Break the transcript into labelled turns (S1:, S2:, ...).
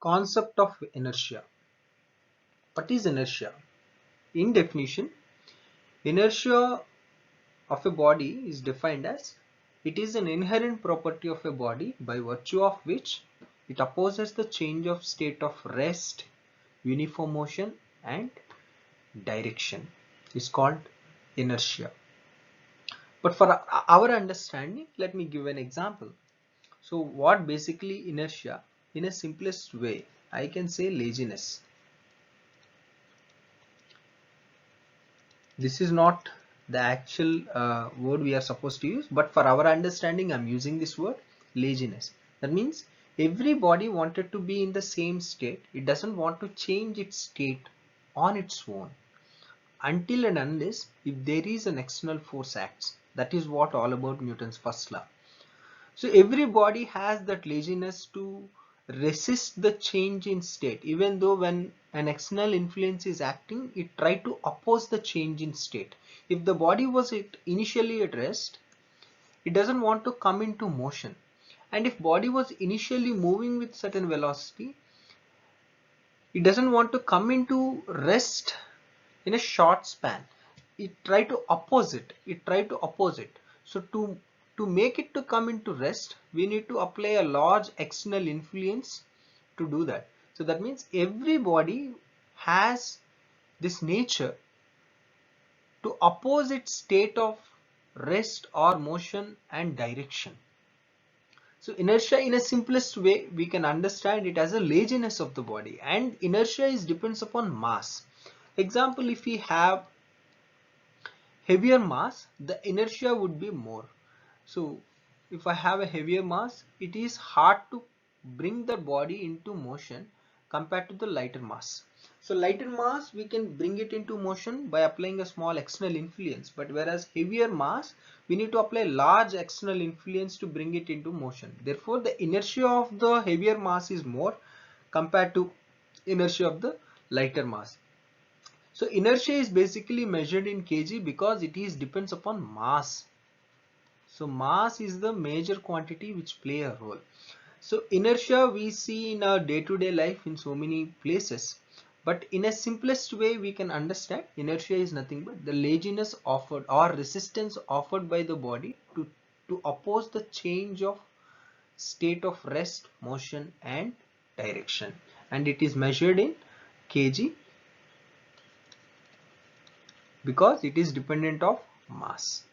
S1: Concept of inertia. What is inertia? In definition, inertia of a body is defined as it is an inherent property of a body by virtue of which it opposes the change of state of rest, uniform motion and direction. It's called inertia. But for our understanding, let me give an example. So what basically inertia? In a simplest way, I can say laziness. This is not the actual word we are supposed to use, but for our understanding I'm using this word laziness. That means everybody wanted to be in the same state. It doesn't want to change its state on its own until and unless if there is an external force acts. That is what all about Newton's first law. So everybody has that laziness to resist the change in state, even though when an external influence is acting, it try to oppose the change in state. If the body was initially at rest, it doesn't want to come into motion. And if body was initially moving with certain velocity, it doesn't want to come into rest in a short span. It try to oppose it. So to make it to come into rest, we need to apply a large external influence to do that. So that means everybody has this nature to oppose its state of rest or motion and direction. So inertia, in a simplest way, we can understand it as a laziness of the body, and inertia is depends upon mass. Example, if we have heavier mass, the inertia would be more. So if I have a heavier mass, it is hard to bring the body into motion compared to the lighter mass. So lighter mass, we can bring it into motion by applying a small external influence, but whereas heavier mass, we need to apply large external influence to bring it into motion. Therefore the inertia of the heavier mass is more compared to inertia of the lighter mass. So inertia is basically measured in kg because it is depends upon mass. So mass is the major quantity which play a role. So inertia we see in our day-to-day life in so many places, but in a simplest way we can understand inertia is nothing but the laziness offered or resistance offered by the body to oppose the change of state of rest, motion and direction, and it is measured in kg because it is dependent of mass.